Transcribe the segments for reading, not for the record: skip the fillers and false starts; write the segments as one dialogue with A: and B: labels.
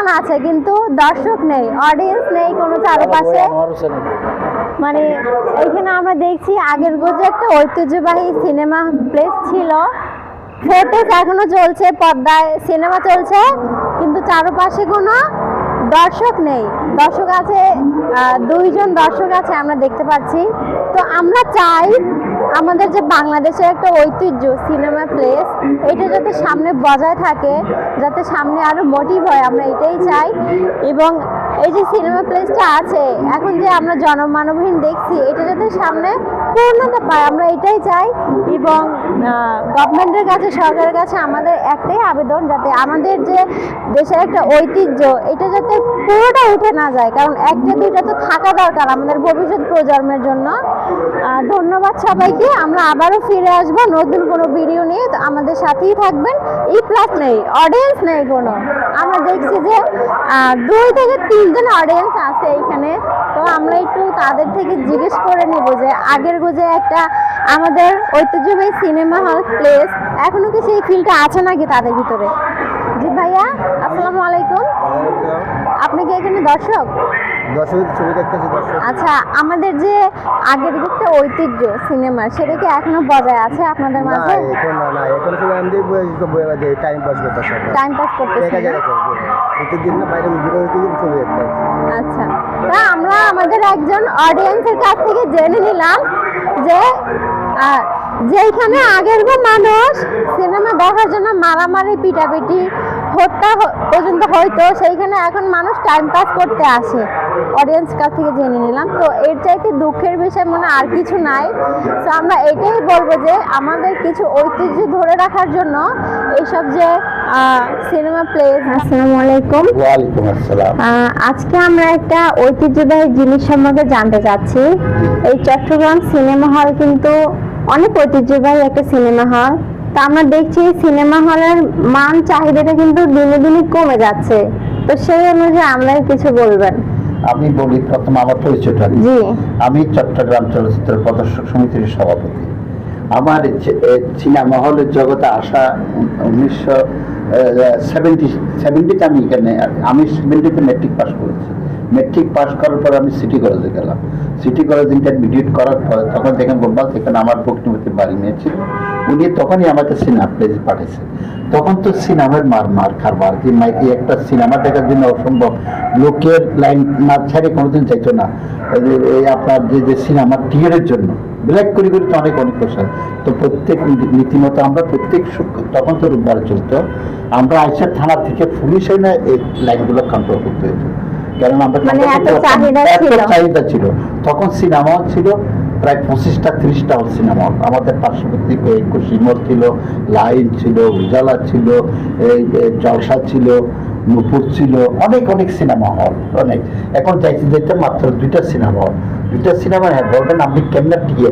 A: লোকজন আছে কিন্তু দর্শক নেই, অডিয়েন্স নেই কোনো চারপাশে। মানে এখানে আমরা দেখছি আগের যে একটা ঐতিহ্যবাহী সিনেমা প্লেস ছিল, ফুটেজ এখনো চলছে, পর্দায় সিনেমা চলছে, কিন্তু চারপাশে কোনো দর্শক নেই। দর্শক আছে, 2 জন দর্শক আছে আমরা দেখতে পাচ্ছি। তো আমরা চাই আমাদের যে বাংলাদেশের একটা ঐতিহ্য সিনেমা প্লেস, এটা যাতে সামনে বজায় থাকে, যাতে সামনে আরো মোটিভ হয়, আমরা এটাই চাই। এবং এই যে সিনেমা প্লেসটা আছে এখন যে আমরা জনমানবহীন দেখছি, এটা যাতে সামনে পূর্ণতা পায়, আমরা এটাই চাই। এবং গভর্নমেন্টের কাছে, সরকারের কাছে আমাদের একটাই আবেদন, যাতে আমাদের যে দেশের একটা ঐতিহ্য এটা যাতে পুরোটা উঠে না যায়, কারণ একটা দুইটা তো থাকা দরকার আমাদের ভবিষ্যৎ প্রজন্মের জন্য। ধন্যবাদ সবাইকে। আমরা আবারও ফিরে আসবো নতুন কোনো ভিডিও নিয়ে, তো আমাদের সাথেই থাকবেন। এই প্লাস নেই, অডিয়েন্স নেই কোনো। আমরা দেখছি যে 2 থেকে 3 জন অডিয়েন্স আছে এইখানে। তো আমরা একটু তাদের থেকে জিজ্ঞেস করে নেব যে আগের যে একটা আমাদের ঐতিহ্যবাহী সিনেমা হল প্লেস, এখনো কি সেই ফিলটা আছে নাকি তাদের ভিতরে। জি ভাইয়া, আসসালামু আলাইকুম। আপনি কি এখানে দর্শক? আচ্ছা, আমাদের যে আগের একটা ঐতিহ্য সিনেমার, সেটা কি এখনো বজায় আছে আপনাদের মাঝে? টাইম পাস করতেছে। আচ্ছা, তা আমরা আমাদের একজন অডিয়েন্সের কাছ থেকে জেনে নিলাম যে যেখানে আগের মানুষ সিনেমা দেখার জন্য মারামারি, পিটাপিটি, হত্যা পর্যন্ত হয়তো, সেইখানে এখন মানুষ টাইম পাস করতে আসে। অডিয়েন্স কাছ থেকে জেনে নিলাম। তো এর চাইতে দুঃখের বিষয় মনে আর কিছু নাই। তো আমরা এটাই বলবো যে আমাদের কিছু ঐতিহ্য ধরে রাখার জন্য এইসব যে সিনেমা প্লেস। আসসালামু আলাইকুম।
B: ওয়ালাইকুম আসসালাম।
A: আজকে আমরা একটা ঐতিহ্যবাহী জিনিস সম্পর্কে জানতে চাচ্ছি। এই চট্টগ্রাম সিনেমা হল কিন্তু অনেক ঐতিহ্যবাহী একটা সিনেমা হল। তা আমরা দেখছি সিনেমা হলের মান চাহিদাটা কিন্তু দিনে দিনে কমে যাচ্ছে। তো সেই অনুযায়ী আমরা কিছু বলবেন।
B: আমি বলি প্রথম আমার পরিচয়টা।
A: জি, আমি
B: চট্টগ্রাম চলচ্চিত্র প্রদর্শক সমিতির সভাপতি। আমার সিনেমা হলের জগতে আসা 1970 আমি এখানে, আমি 70-তে মেট্রিক পাস করেছি। মেট্রিক পাস করার পর আমি সিটি কলেজে গেলাম। সিটি কলেজ ইন্টারমিডিয়েট করার পরে তখন যেখানে বললাম সেখানে আমার বক্তিমতি বাড়ি নিয়েছিল। উনি তখনই আমাকে সিনেমা প্লেসে পাঠিয়েছে। তখন তো সিনেমার মার খাবার, যে মাইকে একটা সিনেমা দেখার জন্য অসম্ভব, লোকের লাইন না ছেড়ে কোনোদিন চাইতো না। এই আপনার যে সিনেমার টিকিটের জন্য ব্ল্যাক করে তো অনেক পোশাক। তো প্রত্যেক নীতিমতো আমরা প্রত্যেক তখন তো রোববার চলতো, আমরা আইসার থানা থেকে পুলিশ হয় না এই লাইনগুলো কন্ট্রোল করতে হতো, কারণ আমরা এত চাহিদা ছিল। তখন সিনেমা ছিল প্রায় 25টা 30টা হল সিনেমা হল। আমাদের পার্শ্ববর্তী কুশিমোর ছিল, লাইন ছিল, উজালা ছিল, জলসা ছিল, নুপুর ছিল, অনেক অনেক সিনেমা হল অনেক। এখন যাইতে মাত্র 2টা সিনেমা হল। 2টা সিনেমা, হ্যাঁ বলবেন আপনি কেমনে টিকিয়ে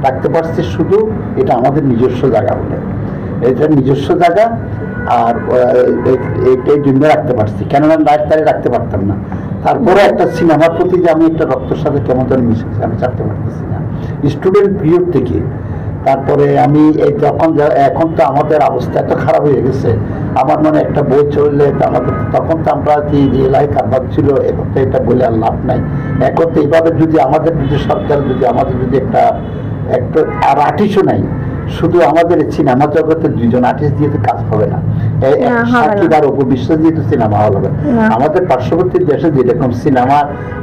B: রাখতে পারছি, শুধু এটা আমাদের নিজস্ব জায়গা বলে, এটা নিজস্ব জায়গা। আর এই জন্য রাখতে পারছি, কেননা লাইট তারে রাখতে পারতাম না। তারপরে একটা সিনেমার প্রতি যে আমি একটা রক্তের সাথে কেমন ধরে মিশেছি আমি চাপতে পারতেছি না স্টুডেন্ট পিরিয়ড থেকে। তারপরে আমি এই এখন তো আমাদের অবস্থা এত খারাপ হয়ে গেছে, আমার মনে একটা বই চললে আমাদের তখন তো আমরা কি রিয়েলাই কারবার ছিল, এখন তো এটা বলে আর লাভ নাই। এখন তো এইভাবে যদি আমাদের যদি সরকার যদি আমাদের যদি একটা আর আর্টিস্টও নাই, শুধু আমাদের সিনেমা জগতে 2 জন আর্টিস্ট দিয়ে তো কাজ হবে না। সাকিবার উপবিশ্বাস দিয়ে তো সিনেমা হল হবে। আমাদের পার্শ্ববর্তী দেশে যেরকম সিনেমা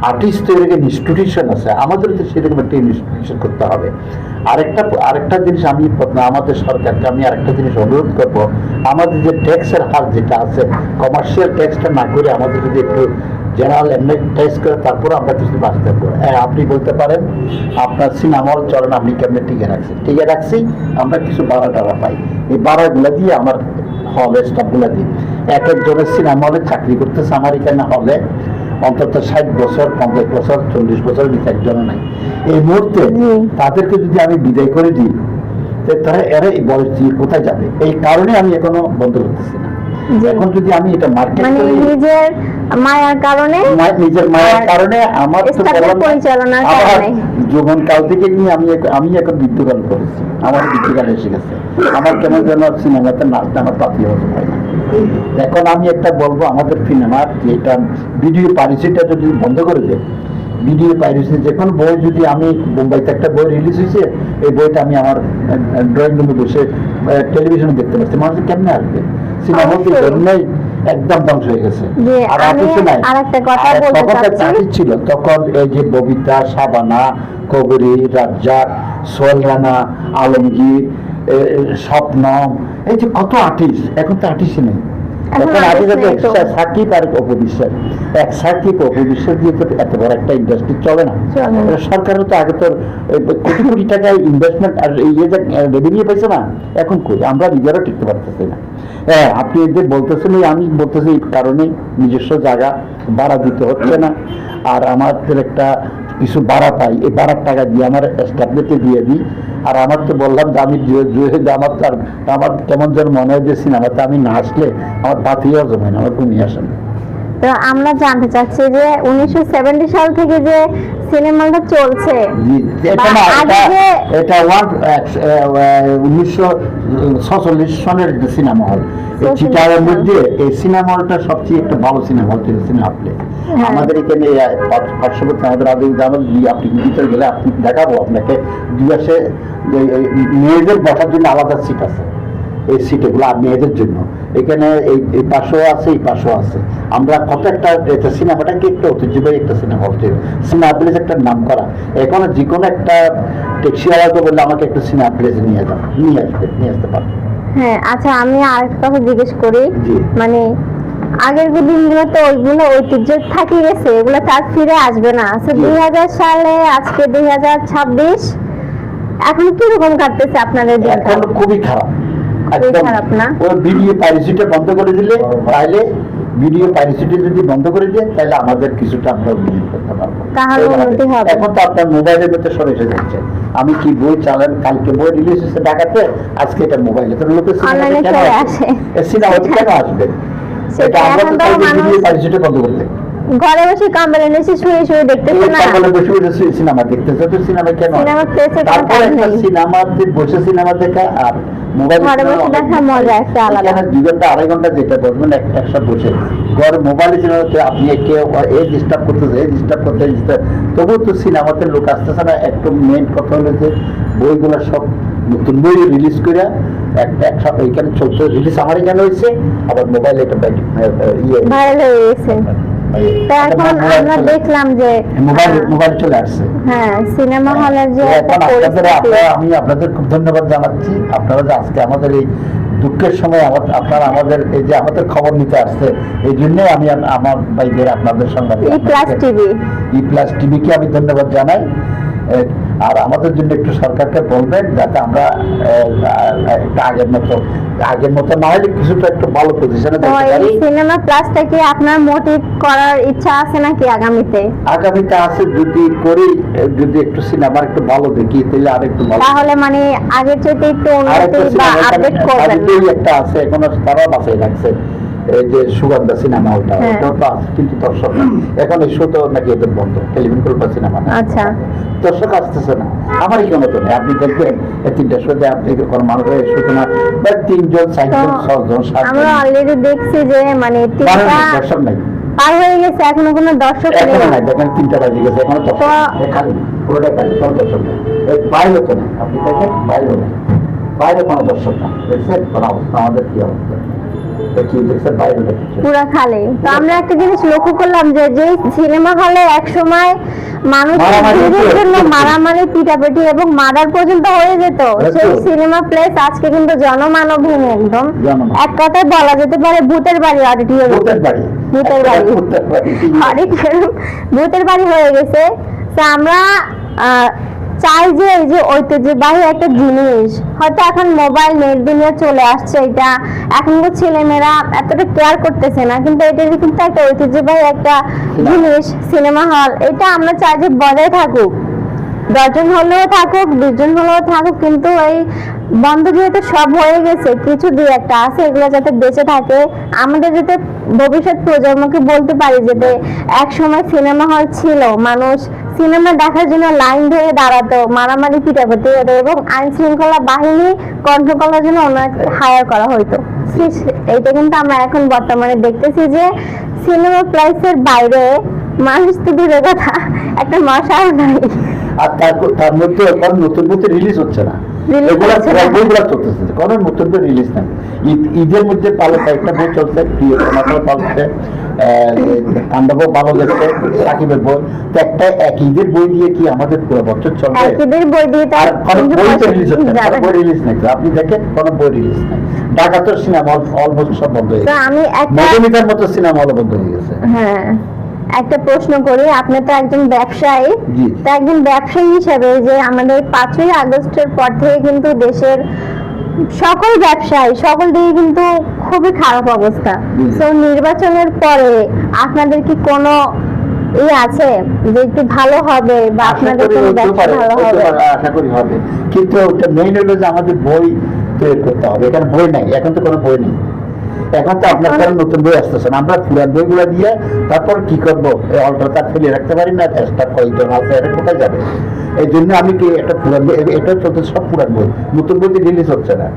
B: আর্টিস্ট তৈরি ইনস্টিটিউশন আছে, আমাদের তো সেরকম একটা ইনস্টিটিউশন করতে হবে। আরেকটা জিনিস আমি আমাদের সরকারকে আমি আরেকটা জিনিস অনুরোধ করব, আমাদের যে ট্যাক্সের হার যেটা আছে, কমার্শিয়াল ট্যাক্সটা না করে আমাদের যদি একটু জেনারেল এমনি ট্যাক্স করে তারপরে আমরা কিছু বাঁচতে পারবো। আপনি বলতে পারেন আপনার সিনেমা হল চলেন, আপনি কেমনি টিকে রাখছি, আমরা কিছু ভাড়া টাড়া পাই, এই ভাড়াগুলো দিয়ে আমার হলে স্টাফগুলো দিই। এক একজনের সিনেমা হলে চাকরি করতেছে আমার এখানে হলে অন্তত 60 বছর, 50 বছর, 40 বছর নিচে একজনও নাই। এই মুহূর্তে তাদেরকে যদি আমি বিদায় করে দিই, তারা এরা এই বয়স কোথায় যাবে? এই কারণে আমি এখনো বন্ধ করতেছি না। এখন যদি আমি এটা মার্কেট
A: নিজের মায়ার কারণে আমার
B: যৌবন কাল থেকে নিয়ে আমি এখন বৃদ্ধকাল করেছি, আমার বৃদ্ধকাল এসে গেছে। আমার কেমন যেন সিনেমাতে নাচটা আমার পাতি হতে হয় না। এখন আমি একটা বলবো, আমাদের সিনেমার যেটা ভিডিও পাইরেসিটা যদি বন্ধ করে দেয়, ভিডিও পাইরেসি যে কোনো বই, যদি আমি মুম্বাইতে একটা বই রিলিজ হয়েছে, এই বইটা আমি আমার ড্রয়িং রুমে বসে টেলিভিশনে দেখতে পাচ্ছি, মানুষ কেমনে আসবে? সিনেমা হলটির জন্যই একদম ধ্বংস হয়ে গেছে। আর কিছু নাই। তখন চাকরি ছিল, তখন এই যে ববিতা, শাবানা, কবরী, রাজ্জাক, সোহেল রানা, আলমগীর, স্বপ্নম, এই যে কত আর্টিস্ট, এখন তো আর্টিস্টই নেই। এখন আর্টিস্ট সাকিব আর অপু বিশ্বাস, এক সাকিব অপু বিশ্বাস দিয়ে তো এত বড় একটা ইন্ডাস্ট্রি চলে না। সরকারও তো আগে তো কোটি কোটি টাকা ইনভেস্টমেন্ট আর রেভিনিউ পাইছে না, এখন কই, আমরা নিজেরা টিকতে পারতেছি না। হ্যাঁ, আপনি এদের বলতেছেন, আমি বলতেছি এই কারণে নিজস্ব জায়গা ভাড়া দিতে হচ্ছে না, আর আমাদের একটা কিছু ভাড়া পাই, এই ভাড়ার টাকা দিয়ে আমার স্টাফদেরকে দিয়ে দিই। আর আমার তো বললাম যে আমি আমার তো আমার কেমন যেন মনে হয় যে সিনেমাতে আমি না আসলে আমার বাতিও জমে না, আমার ঘুমিয়ে আসে না।
A: তো আমরা জানতে চাচ্ছি যে 1970 সাল থেকে যে সিনেমাটা চলছে,
B: এটা 1946 সনের সিনেমা হল। চিটাগের মধ্যে এই সিনেমা হলটা সবচেয়ে একটা ভালো সিনেমা হল ছিল, সিনেমা প্লে। আমাদের এখানে পার্শ্ববর্তী আমাদের আপনি ভিতরে গেলে আপনি দেখাবো আপনাকে, দুপাশে মেয়েদের বসার জন্য আলাদা সিট আছে, এই সিটগুলো আর মেয়েদের জন্য। এখানে এই পাশেও আছে, এই পাশেও আছে। আমরা কত একটা সিনেমাটাকে একটু ঐতিহ্যবাহী একটা সিনেমা হল ছিল, সিনেমা প্লেস একটা নাম করা। এখন যে কোনো একটা ট্যাক্সি আলাদা বললে আমাকে একটু সিনেমা প্লেসে নিয়ে যাও, নিয়ে আসতে পারবে।
A: হ্যাঁ, আচ্ছা, আমি আরেকটা কথা জিজ্ঞেস করি, মানে আগের দিনগুলো তো ওইগুলো ঐতিহ্য থাকি গেছে, এগুলো তার ফিরে আসবে না। 2000 সালে আজকে 2026, এখন কিরকম কাটতেছে আপনাদের দিনটা?
B: এখন খুবই খারাপ, একদম খারাপ না? ওই ভিডিও পাইরেসিটা বন্ধ করে দিলে, তাহলে ভিডিও পাইরেসিটা যদি বন্ধ করে দেয়, তাহলে আমাদের কিছুটা আমরা উন্নতি করতে পারবো।
A: তাহলে উন্নতি হবে।
B: এখন তো আপনার মোবাইলের মধ্যে সব এসে যাচ্ছে। আমি কি বই চালান, কালকে বই রিলিজ হচ্ছে ঢাকাতে, আজকে এটা মোবাইলে, তো লোকের সিনেমা কেন আসে? সিনেমা কেন আসবে? এটা আমরা তো ভিডিও পাইরেসিটা বন্ধ করতে,
A: ঘরে বসে কামড়ে নিয়ে শুয়ে শুয়ে দেখতেছে না,
B: ঘরে বসে বসে সিনেমা দেখতেছে, তো সিনেমা কেন? তারপরে সিনেমাতে বসে সিনেমা দেখা আর মোবাইল দেখা মজা একটা আলাদা। 2 ঘন্টা 2.5 ঘন্টা যেটা বলবেন একসাথে বসে ঘরে মোবাইলে সিনেমাতে আপনি কেউ এই ডিস্টার্ব করতেছে, এই ডিস্টার্ব করতে, তবুও তো সিনেমাতে লোক আসতেছে না। একটু মেইন কথা হলো যে বইগুলো সব নতুন বই রিলিজ করে একসাথে ওইখানে চলছে, রিলিজ আমার এখানে হয়েছে, আবার মোবাইলে এটা
A: ভাইরাল হয়ে গেছে। এখন আমরা দেখলাম যে
B: মোবাইল চলে আসছে।
A: হ্যাঁ, সিনেমা হলের যে
B: আমি আপনাদের খুব ধন্যবাদ জানাচ্ছি। আপনারা যে আজকে আমাদের এই দুঃখের সময় আপনারা আমাদের এই যে আমাদের খবর নিতে আসছে, এই জন্যই আমি আমার ভাইদের আপনাদের সঙ্গে ই প্লাস টিভিকে আমি ধন্যবাদ জানাই। আর আমাদের জন্য একটু সরকারকে বলবেন যাতে আমরা আগের মতো না হলে কিছুটা একটু ভালো পজিশনে থাকতে পারি।
A: সিনেমা প্লাসটা কি আপনার মোটিভ করার ইচ্ছা আছে নাকি আগামীতে?
B: আগামীতে আছে, যদি করি, যদি একটু সিনেমা একটু ভালো দেখি, তাহলে আরেকটু ভালো,
A: তাহলে মানে আগের চাইতে একটু উন্নতি বা আপডেট করবেন।
B: একটা আছে এখনো তারা বাসায় রাখছে, এই যে সুগন্ধা সিনেমা হলটা, ওটাও তো আছে, কিন্তু দর্শক এখন এই শো তো নাকি এদের বন্ধ, টেলিভিশন করবা সিনেমা।
A: আচ্ছা,
B: দর্শক আসতেছে না, আমার এখানে তো নেই। আপনি দেখবেন 3টার শোতে আপনি কোনো মানুষের শুধু না 3 জন 4 জন 6 জন 7 জন,
A: আমরা অলরেডি দেখছি যে মানে 3টা
B: দর্শক নাই,
A: পার হয়ে গেছে, এখনো কোনো দর্শক নেই।
B: দেখেন 3টা বাজে গেছে, এখনো দর্শক খালি, পুরোটা খালি, কোনো দর্শক নেই। বাইরে তো নেই, আপনি দেখেন বাইরে নেই, বাইরে কোনো দর্শক না। দেখছেন কোন অবস্থা, আমাদের কি অবস্থা,
A: পুরা খালি। তো আমরা একটা জিনিস লক্ষ্য করলাম যে সিনেমা হলে এক সময় মানুষের জন্য মারামারি, পিটাপিটি এবং মার্ডার পর্যন্ত হয়ে যেত, সেই সিনেমা প্লেস আজকে কিন্তু জনমানবহীন, একদম এক কথায় বলা যেতে পারে ভূতের বাড়ি অডিটোরিয়াম, ভূতের বাড়ি হয়ে গেছে। তো আমরা চাই যে এই যে ঐতিহ্যবাহী একটা জিনিস, হয়তো এখন মোবাইল নেট দুনিয়া চলে আসছে, এটা এখনকার ছেলেমেয়েরা এতটা কেয়ার করতেছে না, কিন্তু এটা কিন্তু একটা ঐতিহ্যবাহী একটা জিনিস সিনেমা হল, এটা আমরা চাই যে বজায় থাকুক। 10 জন হলেও থাকুক, 20 জন হলেও থাকুক, কিন্তু এই বন্ধ যেহেতু সব হয়ে গেছে, কিছু 2-1টা আছে, এগুলো যাতে বেঁচে থাকে। আমাদের যাতে ভবিষ্যৎ প্রজন্মকে বলতে পারি যে এক সময় সিনেমা হল ছিল, মানুষ সিনেমা দেখার জন্য লাইন ধরে দাঁড়াতো, মারামারি পিটাপিটি হতো এবং আইন শৃঙ্খলা বাহিনী কন্ট্রোল করার জন্য ওনাকে হায়ার করা হতো। এইটা কিন্তু আমরা এখন বর্তমানে দেখতেছি যে সিনেমা প্লেসের বাইরে মানুষ তো দূরের কথা, একটা মশাও নাই।
B: আর তার মধ্যে এখন নতুন মধ্যে রিলিজ হচ্ছে না, এগুলা বইগুলা চলতেছে, কোনো নতুন বই রিলিজ নাই। ঈদের মধ্যে একটা বই চলছে, চলছে তাণ্ডবও ভালো গেছে, সাকিবের বই। তো একটা এক ঈদের বই দিয়ে কি আমাদের পুরো বছর চলবে?
A: ঈদের বই দিয়ে তো
B: আর কোনো বই তো রিলিজ হচ্ছে না, বই রিলিজ নাই। আপনি দেখেন কোনো বই রিলিজ নাই। ঢাকাতের সিনেমা হল অলমোস্ট সব বন্ধ হয়ে গেছে,
A: আমি একটা
B: মধুমিতার মতো সিনেমা হল বন্ধ হয়ে গেছে।
A: হ্যাঁ, একটা প্রশ্ন করি, আপনি তো একজন ব্যবসায়ী, তো একজন ব্যবসায়ী হিসেবে যে আমাদের 5ই আগস্টের পর থেকে কিন্তু দেশের সকল ব্যবসায়ী সকল দিকে কিন্তু খুবই খারাপ অবস্থা। তো নির্বাচনের পরে আপনাদের কি কোনো আছে যে একটু ভালো হবে বা আপনাদের কোনো ব্যবসা ভালো হবে?
B: আশা করি হবে, কিন্তু ওটা মেইন হলো যে আমাদের বই তৈরি করতে হবে। এখানে বই নাই, এখন তো কোনো বই নেই। এখন তো আপনার কারণ নতুন বই আসতেছে না, আমরা পুরান বইগুলো দিয়ে তারপর কি করবো? অল্টারটা ফেলে রাখতে পারি না, কয়েকজন আছে, এটা কোথায় যাবে? এই জন্য আমি কি একটা পুরান বই, এটা চলতে সব পুরান বই, নতুন বই রিলিজ হচ্ছে না,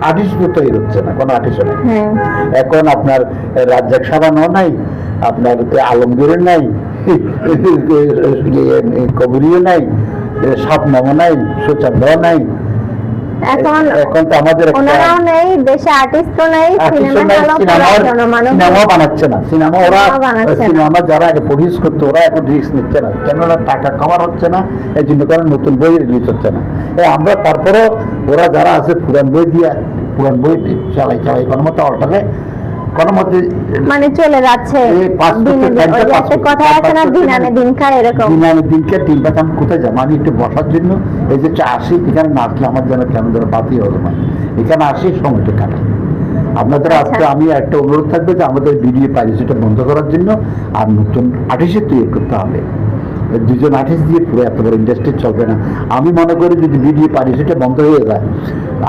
B: আর্টিস্ট তৈরি হচ্ছে না, কোনো আর্টিস্ট নেই। এখন আপনার রাজ্জাক সাবানও নাই, আপনার আলমগীরের নাই, কবিরিও নাই, স্বপ্নমও নাই, সুচান্দাও নাই। এখন তো আমাদের
A: ওনারাও নেই, দেশে আর্টিস্টও নেই,
B: সিনেমাও বানাচ্ছে না। সিনেমা যারা আগে প্রডিউস করতো ওরা এখন রিস্ক নিচ্ছে না, কেননা টাকা কভার হচ্ছে না, এই জন্য কারণ নতুন বই রিলিজ হচ্ছে না। আমরা তারপরে ওরা যারা আছে পুরান বই দিয়ে পুরান বই চালাই কোনো মতো অল্টারে কোনো মতে
A: মানে চলে যাচ্ছে। কথা আছে না, দিন আনে দিন খায়, এরকম
B: দিন আনে দিন খায়। দিন পাতা আমি কোথায় যাবো? আমি একটু বসার জন্য এই যে আসি, এখানে না আসলে আমার যেন কেন যেন বাতি হলো না, এখানে আসি সময়টা কাটে। আপনাদের আজকে আমি একটা অনুরোধ থাকবে যে আমাদের ভিডিও পাইরেসিটা বন্ধ করার জন্য আর নতুন আর্টিস্ট তৈরি করতে হবে। দুজন আর্টিস্ট দিয়ে পুরো এত বড় ইন্ডাস্ট্রি চলবে না। আমি মনে করি যদি ভিডিও পাইরেসিটা বন্ধ হয়ে যায়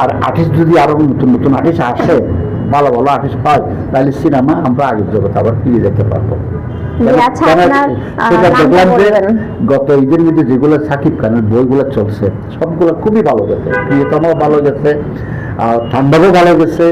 B: আর আর্টিস্ট যদি আরো নতুন নতুন আর্টিস্ট আসে, ভালো ভালো আর্টিস্ট পাই, তাহলে সিনেমা আমরা আগের জগতে আবার ফিরে যেতে পারবো। দেখলাম যে গত ঈদের মধ্যে যেগুলো সাকিব খানের বইগুলো চলছে সবগুলো খুবই ভালো গেছে, প্রিয়তমাও ভালো গেছে, ঠান্ডাও ভালো গেছে।